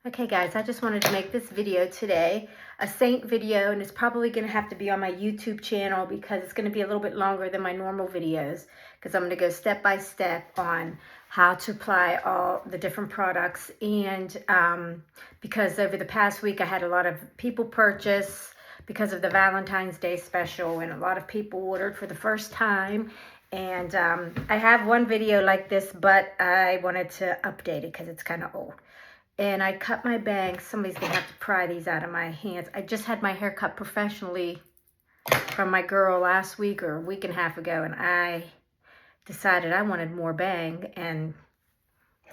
Okay guys, I just wanted to make this video today, a Seint video, and it's probably going to have to be on my YouTube channel because it's going to be a little bit longer than my normal videos because I'm going to go step by step on how to apply all the different products. And because over the past week I had a lot of people purchase because of the Valentine's Day special, and a lot of people ordered for the first time. And I have one video like this, but I wanted to update it because it's kind of old. And I cut my bangs. Somebody's gonna have to pry these out of my hands. I just had my hair cut professionally from my girl last week or a week and a half ago, and I decided I wanted more bang. And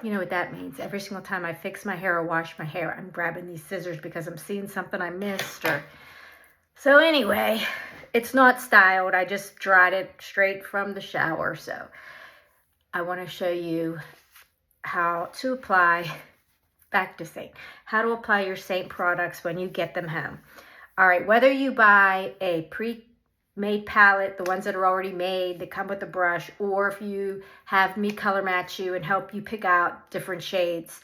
you know what that means. Every single time I fix my hair or wash my hair, I'm grabbing these scissors because I'm seeing something I missed. So anyway, it's not styled. I just dried it straight from the shower. So I want to show you how to apply. Back to Seint. How to apply your Seint products when you get them home. All right, whether you buy a pre-made palette, the ones that are already made, that come with a brush, or if you have me color match you and help you pick out different shades,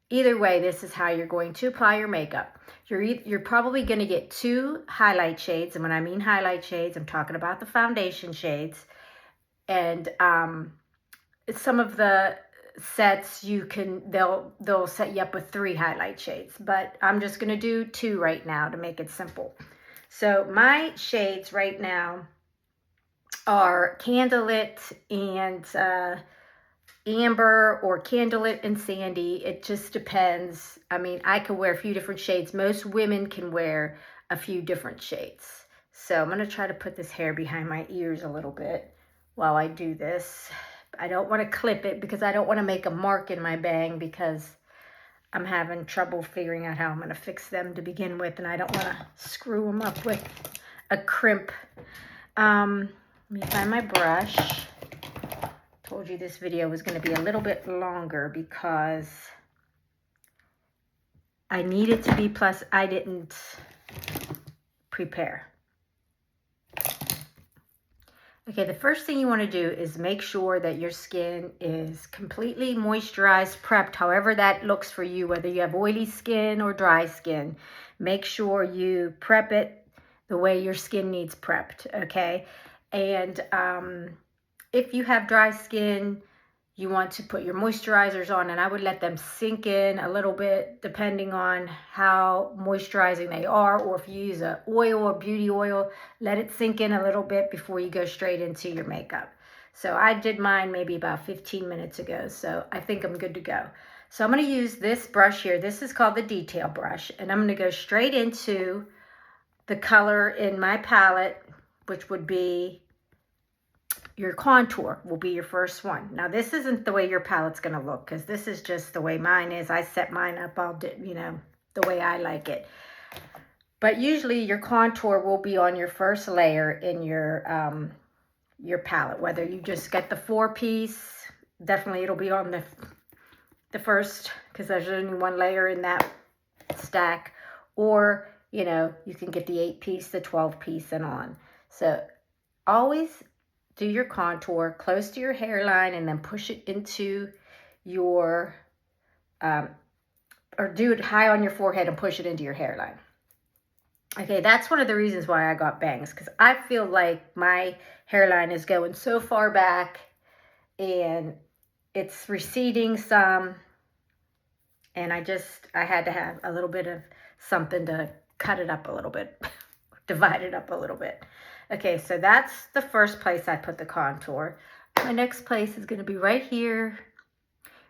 either way, this is how you're going to apply your makeup. You're probably going to get 2 highlight shades, and when I mean highlight shades, I'm talking about the foundation shades. And some of the sets they'll set you up with 3 highlight shades, but I'm just going to do 2 right now to make it simple. So my shades right now are Candlelit and Amber, or Candlelit and Sandy. It just depends. I mean, I can wear a few different shades. Most women can wear a few different shades. So I'm going to try to put this hair behind my ears a little bit while I do this. I don't want to clip it because I don't want to make a mark in my bang, because I'm having trouble figuring out how I'm going to fix them to begin with, and I don't want to screw them up with a crimp. Let me find my brush. Told you this video was going to be a little bit longer because I need it to be, plus I didn't prepare. Okay, the first thing you want to do is make sure that your skin is completely moisturized, prepped, however that looks for you, whether you have oily skin or dry skin. Make sure you prep it the way your skin needs prepped, okay? And if you have dry skin, you want to put your moisturizers on, and I would let them sink in a little bit depending on how moisturizing they are, or if you use an oil or beauty oil, let it sink in a little bit before you go straight into your makeup. So I did mine maybe about 15 minutes ago, so I think I'm good to go. So I'm going to use this brush here. This is called the detail brush, and I'm going to go straight into the color in my palette, which would be your contour, will be your first one. Now, this isn't the way your palette's going to look, because this is just the way mine is. I set mine up, the way I like it. But usually your contour will be on your first layer in your palette. Whether you just get the 4-piece, definitely it'll be on the first, because there's only 1 layer in that stack. Or, you can get the 8-piece, the 12-piece, and on. So always do your contour close to your hairline, and then push it into your, or do it high on your forehead and push it into your hairline. Okay, that's one of the reasons why I got bangs, because I feel like my hairline is going so far back and it's receding some, and I had to have a little bit of something to cut it up a little bit, divide it up a little bit. Okay, so that's the first place I put the contour. My next place is going to be right here,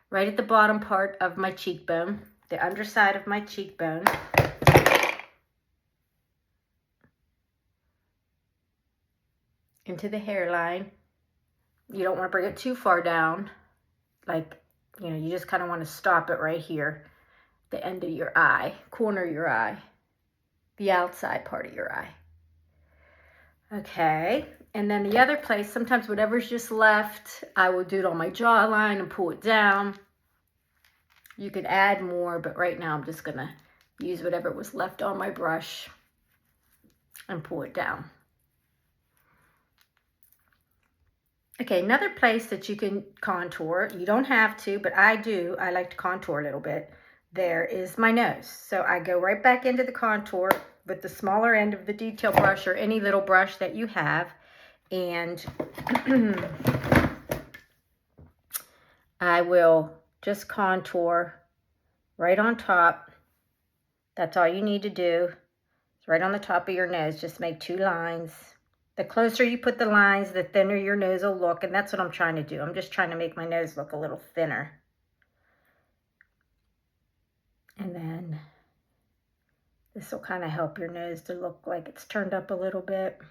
right at the bottom part of my cheekbone, the underside of my cheekbone. Into the hairline. You don't want to bring it too far down. Like, you just kind of want to stop it right here, the end of your eye, corner of your eye, the outside part of your eye. Okay, and then the other place, sometimes whatever's just left, I will do it on my jawline and pull it down. You could add more, but right now I'm just going to use whatever was left on my brush and pull it down. Okay, another place that you can contour, you don't have to, but I do. I like to contour a little bit, there is my nose. So I go right back into the contour with the smaller end of the detail brush or any little brush that you have. And I will just contour right on top. That's all you need to do. It's right on the top of your nose. Just make 2 lines. The closer you put the lines, the thinner your nose will look. And that's what I'm trying to do. I'm just trying to make my nose look a little thinner. And then this will kind of help your nose to look like it's turned up a little bit.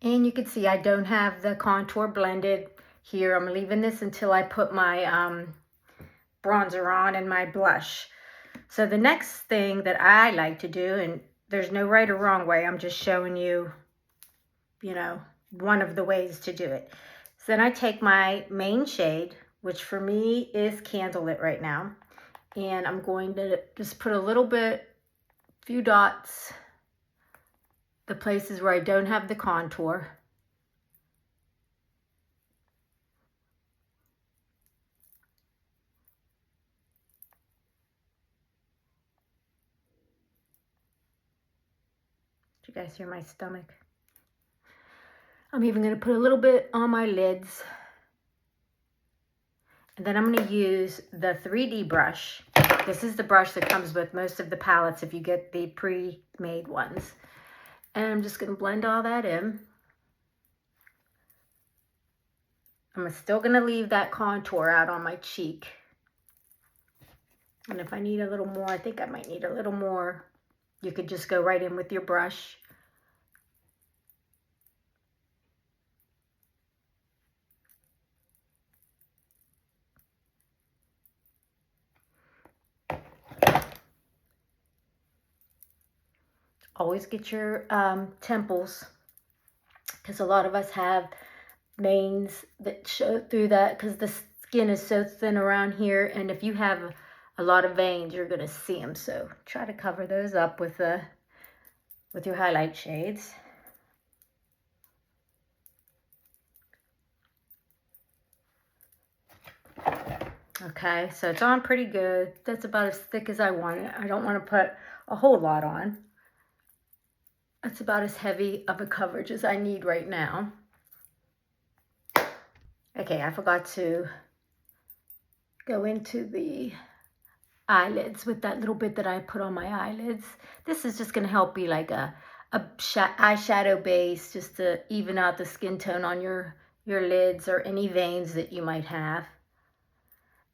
And you can see I don't have the contour blended here. I'm leaving this until I put my bronzer on and my blush. So the next thing that I like to do, and there's no right or wrong way, I'm just showing you, you know, one of the ways to do it. So then I take my main shade, which for me is Candlelit right now, and I'm going to just put a little bit, few dots, the places where I don't have the contour. Did you guys hear my stomach? I'm even going to put a little bit on my lids. And then I'm going to use the 3D brush. This is the brush that comes with most of the palettes if you get the pre-made ones. And I'm just going to blend all that in. I'm still going to leave that contour out on my cheek. And if I need a little more, I think I might need a little more. You could just go right in with your brush. Always get your temples, because a lot of us have veins that show through that because the skin is so thin around here, and if you have a lot of veins, you're going to see them. So try to cover those up with your highlight shades. Okay, so it's on pretty good. That's about as thick as I want it. I don't want to put a whole lot on. That's about as heavy of a coverage as I need right now. Okay, I forgot to go into the eyelids with that little bit that I put on my eyelids. This is just going to help be like a eyeshadow base, just to even out the skin tone on your lids or any veins that you might have.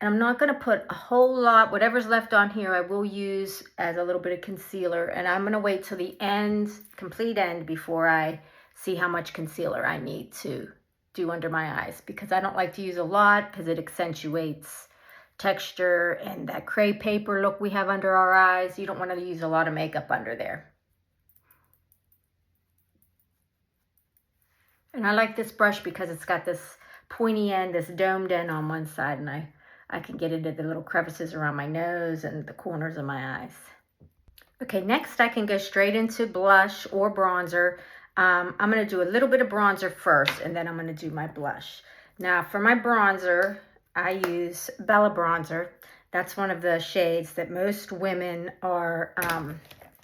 And I'm not going to put a whole lot. Whatever's left on here I will use as a little bit of concealer, and I'm going to wait till the end, complete end, before I see how much concealer I need to do under my eyes, because I don't like to use a lot because it accentuates texture and that crepe paper look we have under our eyes. You don't want to use a lot of makeup under there. And I like this brush because it's got this pointy end, this domed end on one side, and I can get into the little crevices around my nose and the corners of my eyes. Okay, next I can go straight into blush or bronzer. I'm going to do a little bit of bronzer first, and then I'm going to do my blush. Now for my bronzer, I use Bella Bronzer. That's one of the shades that most women are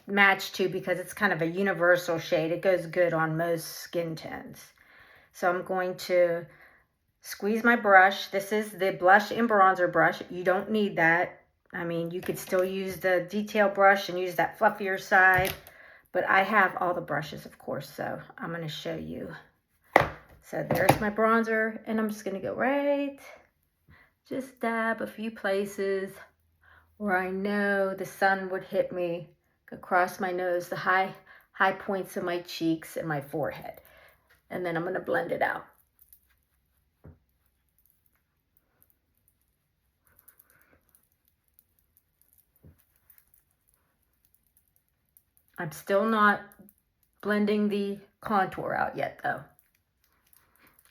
matched to because it's kind of a universal shade. It goes good on most skin tones. So I'm going to squeeze my brush. This is the blush and bronzer brush. You don't need that. I mean, you could still use the detail brush and use that fluffier side, but I have all the brushes, of course, so I'm going to show you. So there's my bronzer, and I'm just going to go right, just dab a few places where I know the sun would hit me across my nose, the high points of my cheeks and my forehead. And then I'm going to blend it out. I'm still not blending the contour out yet, though.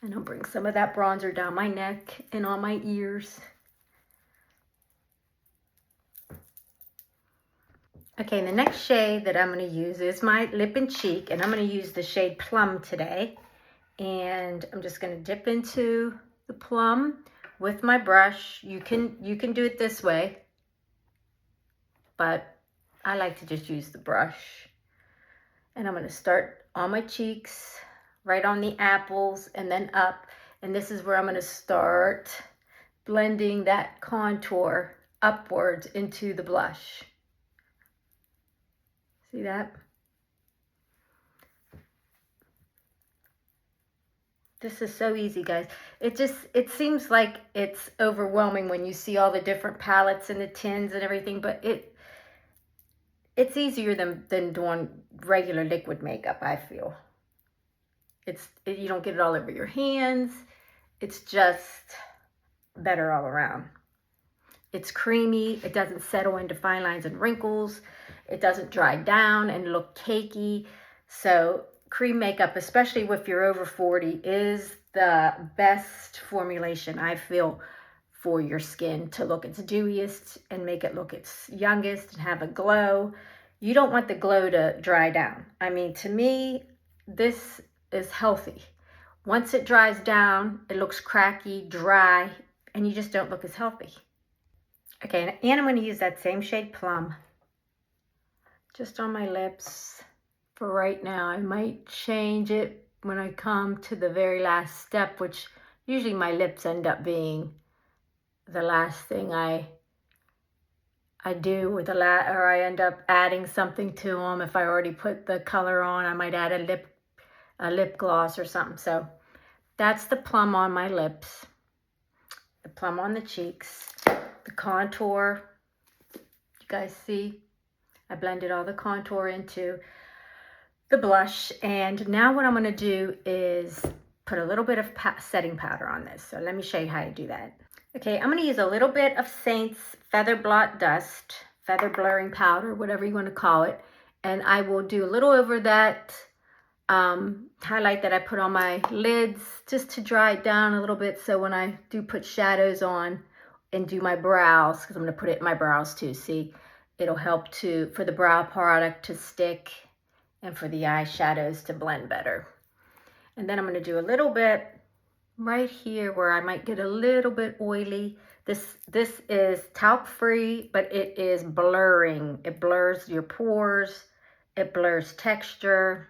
And I'll bring some of that bronzer down my neck and on my ears. Okay, the next shade that I'm going to use is my lip and cheek, and I'm going to use the shade Plum today. And I'm just going to dip into the plum with my brush. You can do it this way, but I like to just use the brush. And I'm going to start on my cheeks, right on the apples, and then up. And this is where I'm going to start blending that contour upwards into the blush. See that? This is so easy, guys. It seems like it's overwhelming when you see all the different palettes and the tins and everything, but it's easier than doing regular liquid makeup, I feel. You don't get it all over your hands. It's just better all around. It's creamy. It doesn't settle into fine lines and wrinkles. It doesn't dry down and look cakey. So cream makeup, especially if you're over 40, is the best formulation, I feel, for your skin to look its dewiest and make it look its youngest and have a glow. You don't want the glow to dry down. I mean, to me, this is healthy. Once it dries down, it looks cracky, dry, and you just don't look as healthy. Okay, and I'm going to use that same shade Plum just on my lips for right now. I might change it when I come to the very last step, which usually my lips end up being the last thing I do with or I end up adding something to them. If I already put the color on, I might add a lip gloss or something. So that's the Plum on my lips, the Plum on the cheeks, the contour. You guys see? I blended all the contour into the blush, and now what I'm going to do is put a little bit of setting powder on this. So let me show you how to do that. Okay, I'm going to use a little bit of Seint's Feather Blot Dust, feather blurring powder, whatever you want to call it, and I will do a little over that highlight that I put on my lids just to dry it down a little bit, so when I do put shadows on and do my brows, because I'm going to put it in my brows too, see, it'll help for the brow product to stick and for the eyeshadows to blend better. And then I'm going to do a little bit right here where I might get a little bit oily. This is talc free, but it is blurring. It blurs your pores. It blurs texture.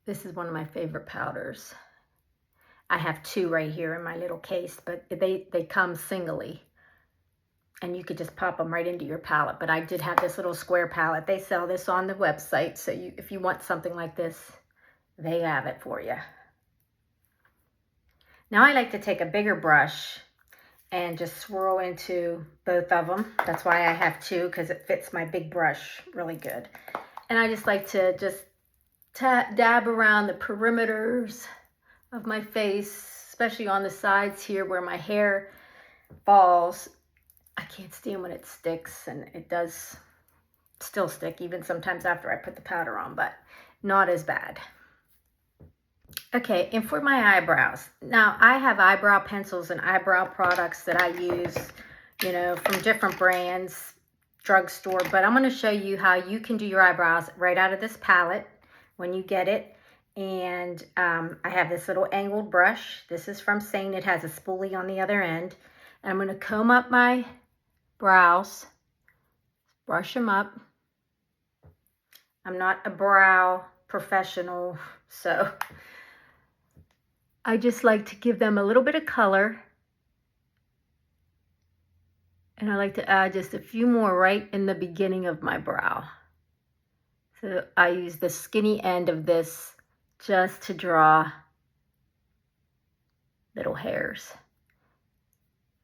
This is one of my favorite powders. I have two right here in my little case, but they come singly. And you could just pop them right into your palette. But I did have this little square palette. They sell this on the website. So if you want something like this, they have it for you. Now I like to take a bigger brush and just swirl into both of them. That's why I have two, because it fits my big brush really good. And I just like to just dab around the perimeters of my face, especially on the sides here where my hair falls. I can't stand when it sticks, and it does still stick even sometimes after I put the powder on, but not as bad. Okay, and for my eyebrows. Now, I have eyebrow pencils and eyebrow products that I use, you know, from different brands, drugstore, but I'm going to show you how you can do your eyebrows right out of this palette when you get it. And I have this little angled brush. This is from Seint. It has a spoolie on the other end. And I'm going to comb up my brows, brush them up. I'm not a brow professional, so I just like to give them a little bit of color. And I like to add just a few more right in the beginning of my brow. So I use the skinny end of this just to draw little hairs.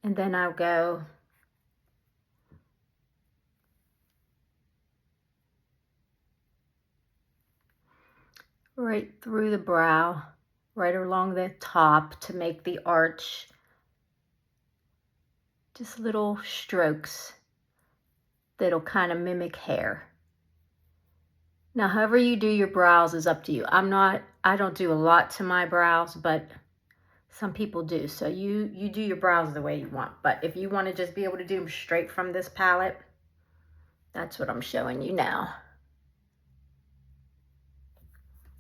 And then I'll go right through the brow, right along the top to make the arch. Just little strokes that'll kind of mimic hair. Now, however you do your brows is up to you. I don't do a lot to my brows, but some people do. So you do your brows the way you want. But if you want to just be able to do them straight from this palette, that's what I'm showing you now.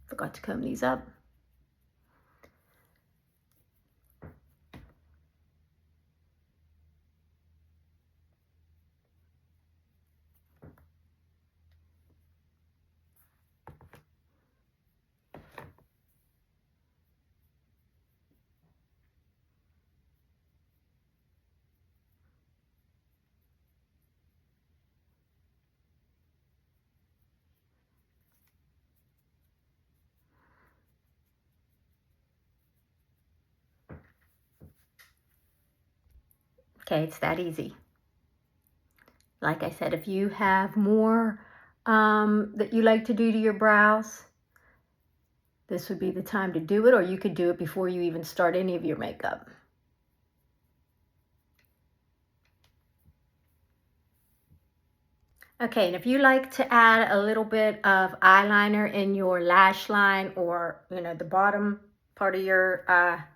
Forgot to comb these up. Okay, it's that easy. Like I said, if you have more that you like to do to your brows, this would be the time to do it, or you could do it before you even start any of your makeup. Okay, and if you like to add a little bit of eyeliner in your lash line, or the bottom part of your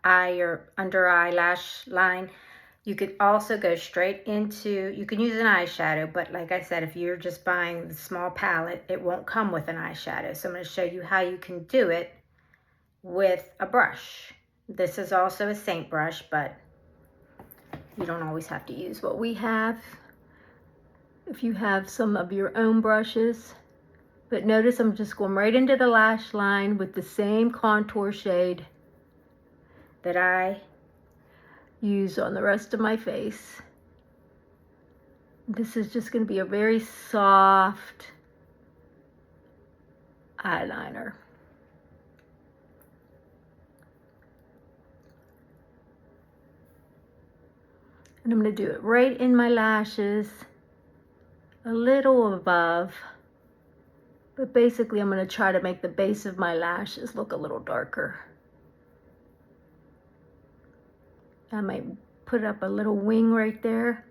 eye or under eyelash line, you could also go straight into, you can use an eyeshadow, but like I said, if you're just buying the small palette, it won't come with an eyeshadow. So I'm going to show you how you can do it with a brush. This is also a Seint brush, but you don't always have to use what we have if you have some of your own brushes. But notice I'm just going right into the lash line with the same contour shade that I use on the rest of my face. This is just going to be a very soft eyeliner. And I'm going to do it right in my lashes, a little above, but basically I'm going to try to make the base of my lashes look a little darker. I might put up a little wing right there.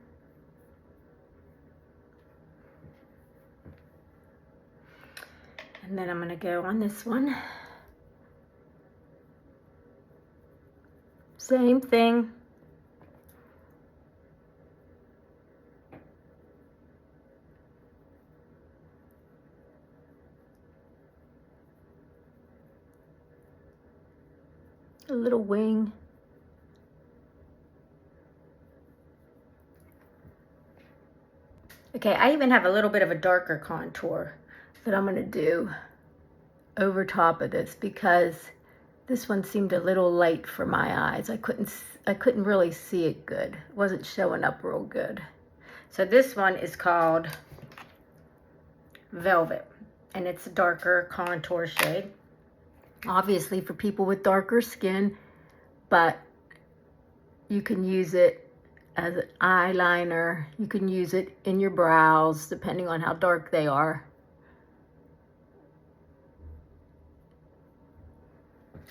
And then I'm going to go on this one. Same thing. A little wing. Okay, I even have a little bit of a darker contour that I'm going to do over top of this, because this one seemed a little light for my eyes. I couldn't really see it good. It wasn't showing up real good. So this one is called Velvet, and it's a darker contour shade. Obviously for people with darker skin, but you can use it as an eyeliner. You can use it in your brows, depending on how dark they are.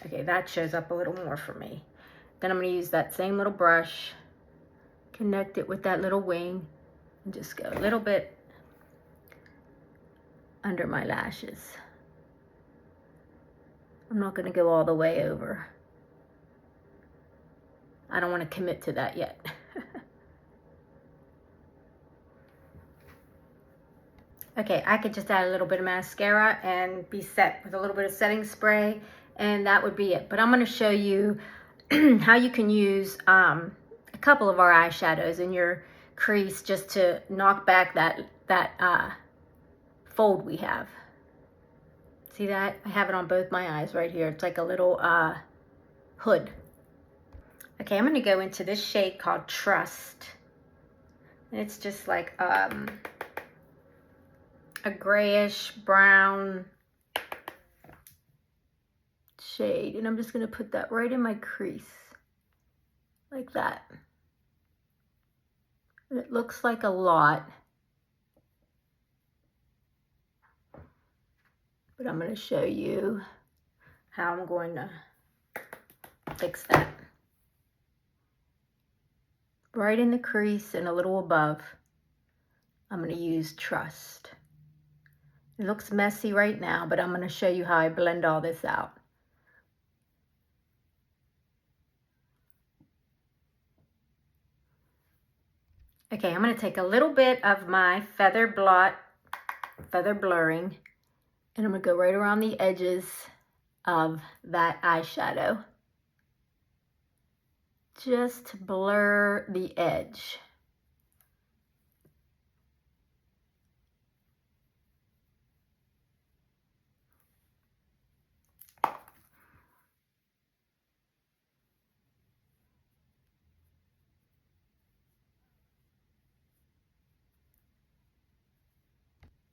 Okay, that shows up a little more for me. Then I'm going to use that same little brush, connect it with that little wing, and just go a little bit under my lashes. I'm not going to go all the way over. I don't want to commit to that yet. Okay, I could just add a little bit of mascara and be set with a little bit of setting spray, and that would be it. But I'm going to show you how you can use a couple of our eyeshadows in your crease just to knock back that fold we have. See that? I have it on both my eyes right here. It's like a little hood. Okay, I'm going to go into this shade called Trust. And it's just like a grayish brown shade, and I'm just going to put that right in my crease like that. And it looks like a lot, but I'm going to show you how I'm going to fix that. Right in the crease and a little above, I'm going to use Trust. It looks messy right now, but I'm going to show you how I blend all this out. Okay, I'm going to take a little bit of my feather blurring, and I'm going to go right around the edges of that eyeshadow just to blur the edge.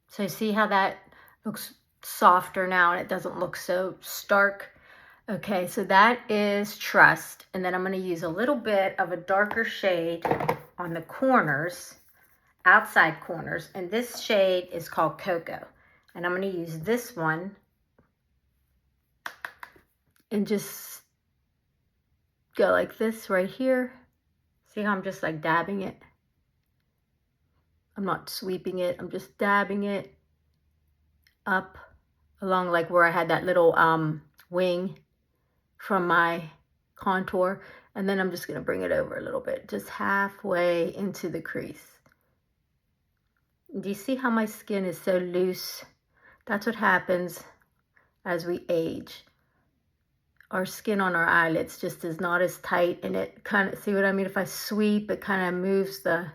So see how that looks softer now and it doesn't look so stark? Okay, so that is Trust. And then I'm going to use a little bit of a darker shade on the corners, outside corners. And this shade is called Cocoa. And I'm going to use this one and just go like this right here. See how I'm just like dabbing it? I'm not sweeping it. I'm just dabbing it up along like where I had that little wing from my contour. And then I'm just going to bring it over a little bit, just halfway into the crease. Do you see how my skin is so loose? That's what happens as we age. Our skin on our eyelids just is not as tight, and it kind of, see what I mean? If I sweep, it kind of moves the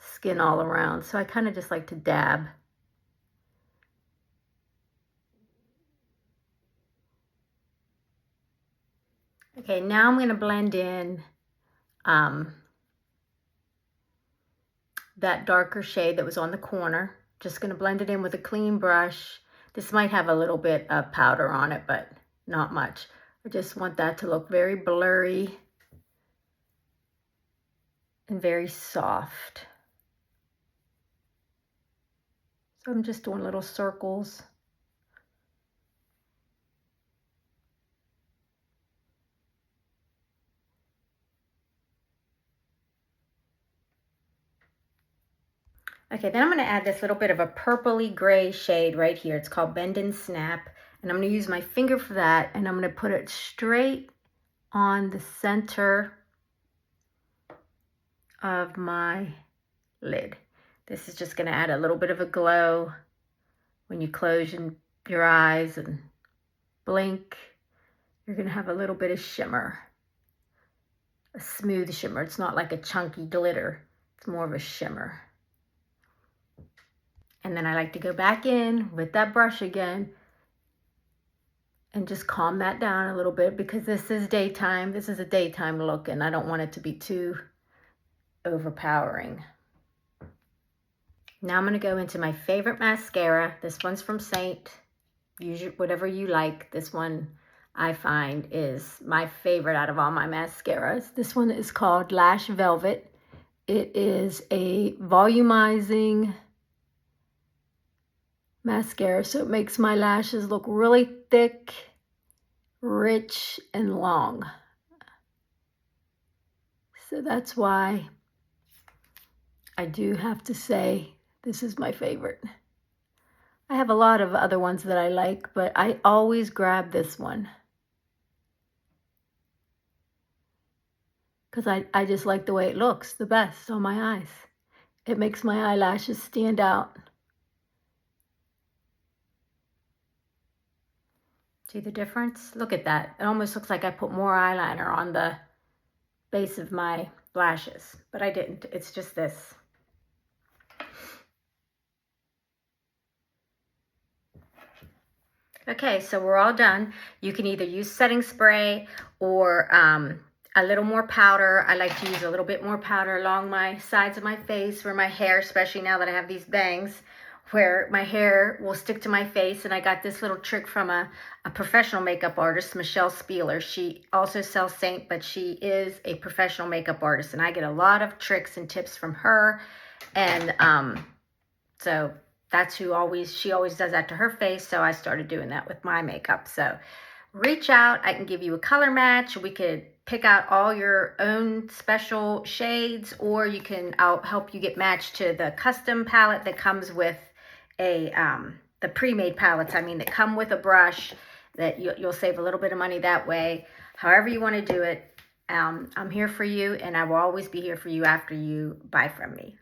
skin all around. So I kind of just like to dab. Okay, now I'm going to blend in that darker shade that was on the corner. Just going to blend it in with a clean brush. This might have a little bit of powder on it, but not much. I just want that to look very blurry and very soft. So I'm just doing little circles. Okay, then I'm going to add this little bit of a purpley gray shade right here. It's called Bend and Snap. And I'm going to use my finger for that. And I'm going to put it straight on the center of my lid. This is just going to add a little bit of a glow when you close your eyes and blink. You're going to have a little bit of shimmer, a smooth shimmer. It's not like a chunky glitter. It's more of a shimmer. And then I like to go back in with that brush again and just calm that down a little bit, because this is daytime. This is a daytime look and I don't want it to be too overpowering. Now I'm going to go into my favorite mascara. This one's from Seint. Use whatever you like. This one I find is my favorite out of all my mascaras. This one is called Lash Velvet. It is a volumizing mascara, so it makes my lashes look really thick, rich, and long. So that's why I do have to say this is my favorite. I have a lot of other ones that I like, but I always grab this one because I just like the way it looks the best on my eyes. It makes my eyelashes stand out. See the difference? Look at that. It almost looks like I put more eyeliner on the base of my lashes, but I didn't. It's just this. Okay, so we're all done. You can either use setting spray or a little more powder. I like to use a little bit more powder along my sides of my face, where my hair, especially now that I have these bangs, where my hair will stick to my face. And I got this little trick from a professional makeup artist, Michelle Spieler. She also sells Seint, but she is a professional makeup artist. And I get a lot of tricks and tips from her. And so that's she always does that to her face. So I started doing that with my makeup. So reach out. I can give you a color match. We could pick out all your own special shades, or I'll help you get matched to the custom palette that comes with the pre-made palettes, that come with a brush, that you'll save a little bit of money that way. However you want to do it, I'm here for you, and I will always be here for you after you buy from me.